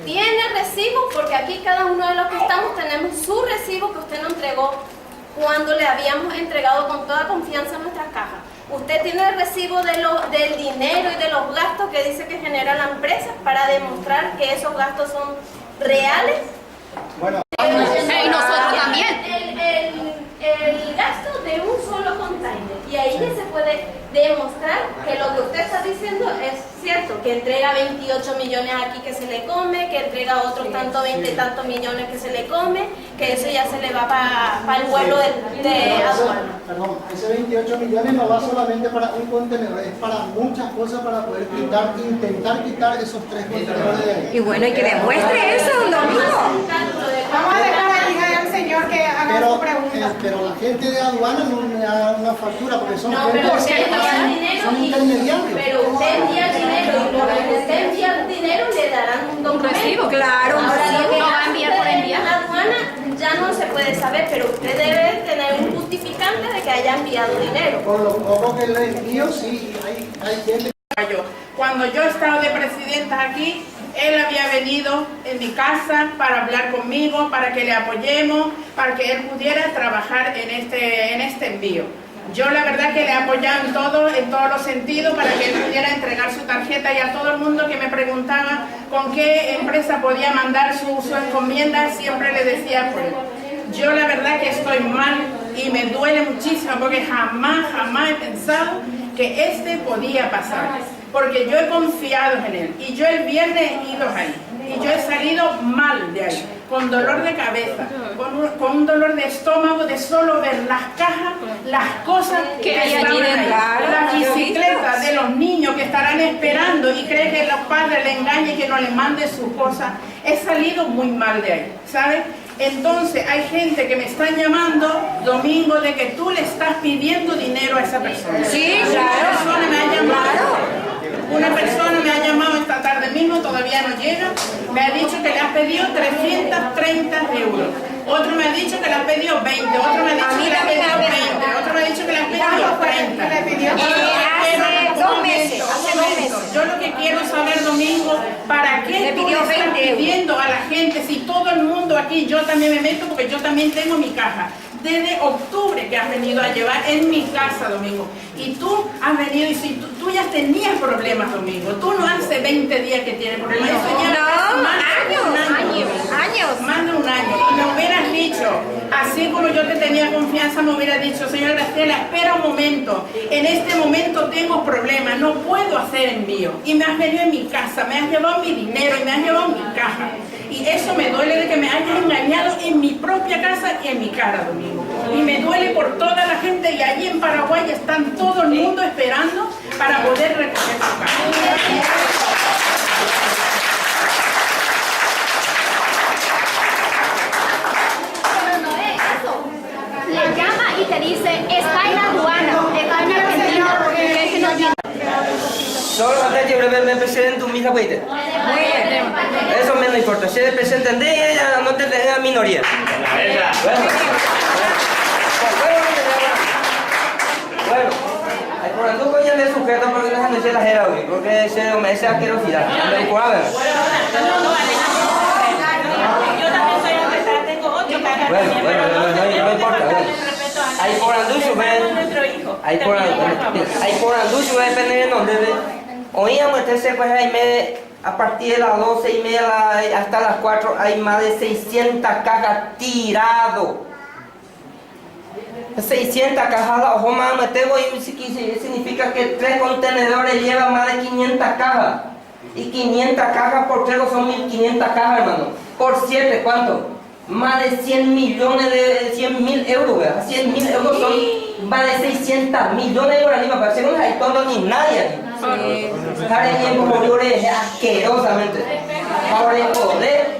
¿Tiene recibo? Porque aquí cada uno de los que estamos tenemos su recibo que usted nos entregó cuando le habíamos entregado con toda confianza nuestras cajas. Usted tiene el recibo del dinero y de los gastos que dice que genera la empresa para demostrar que esos gastos son reales. Bueno, y nosotros también. El gasto de un solo container, y ahí ya se puede demostrar que lo que usted está diciendo es cierto, que entrega 28 millones aquí que se le come, que entrega otros tantos 20 y tantos millones que se le come, que eso ya se le va para el vuelo de aduana. Perdón, ese 28 millones no va solamente para un contenedor, es para muchas cosas para poder intentar quitar esos 3 contenedores de ahí. Y bueno, y que demuestre eso, don Domingo. Vamos a dejar al señor que haga su pregunta. Pero la gente de aduana no me da una factura porque son No, pero usted envía dinero, son intermediarios. pero usted envía dinero y por lo que usted envía el dinero le darán un documento. recibo, claro, un Ahora, lo recibo. que No va a enviar por enviar. la aduana ya no se puede saber, pero usted debe tener un justificante de que haya enviado dinero. Por lo poco que le envío, sí, hay gente. Cuando yo estaba de presidenta aquí, él había venido en mi casa para hablar conmigo, para que le apoyemos, para que él pudiera trabajar en este envío. Yo la verdad que le he apoyado en todos los sentidos para que él pudiera entregar su tarjeta, y a todo el mundo que me preguntaba con qué empresa podía mandar su encomienda, siempre le decía por él. Yo la verdad que estoy mal y me duele muchísimo porque jamás he pensado que podía pasar. Porque yo he confiado en él y yo el viernes he ido ahí y yo he salido mal de ahí, con dolor de cabeza, con un dolor de estómago de solo ver las cajas, las cosas que hay allí estaban dentro. ahí, las bicicletas de los niños que estarán esperando y creen que los padres le engañen y que no le manden sus cosas. He salido muy mal de ahí, ¿sabes? Entonces hay gente que me están llamando, Domingo, de que tú le estás pidiendo dinero a esa persona. Sí, Una claro. persona me ha llamado. Una persona me ha llamado esta tarde mismo, todavía no llega, me ha dicho que le has pedido 330 euros. Otro me ha dicho que le has pedido 20, otro me ha dicho que le has pedido 20, otro me ha dicho que le has pedido 30. Hace 2 meses, hace 2 meses. Yo lo que quiero saber, Domingo, ¿para qué tú le pidió estás 20 euros. pidiendo a la gente si todo el mundo aquí, yo también me meto porque yo también tengo mi caja? Desde octubre que has venido a llevar en mi casa, Domingo. Y tú has venido y si tú ya tenías problemas, Domingo. Tú no hace 20 días que tienes problemas. Eso ya No, más de un año. años. Más de un año. Y me hubieras dicho, así como yo te tenía confianza, me hubieras dicho, señor Graciela, espera un momento. En este momento tengo problemas, no puedo hacer envío. Y me has venido en mi casa, me has llevado mi dinero y me has llevado mi caja. Y eso me duele de que me hayas engañado en mi propia casa y en mi cara, Domingo. Y me duele por toda la gente, y allí en Paraguay están todo el mundo esperando para poder recoger su caja. Le llama y te dice, está en la aduana, está en Argentina, que es que no tiene. Solo hasta que me presenten mi zapaite. Eso me no importa. Si le presentan de ella, no te den a minoría. Bueno, por el grupo ya le sujeto porque no se la jera hoy, porque ese asquerosidad. ¿Me recuerdan? Yo también soy empresaria, tengo 8 cajas. No importa. Ahí por Anducho, ahí por Anducho, dependiendo de dónde. Oíamos este pues ahí a partir de las 12:30 hasta las 4 hay más de 600 cajas tirado. 600 cajas, ojo más, me tengo y significa que 3 contenedores llevan más de 500 cajas. Y 500 cajas por 3 son 1500 cajas, hermano. Por 7, ¿cuánto? Más de 100 millones de 100.000 euros, ¿verdad? 100.000 euros son más de 600 millones de euros arriba, parece que no hay todo ni nadie aquí. Estar en tiempo asquerosamente. Para poder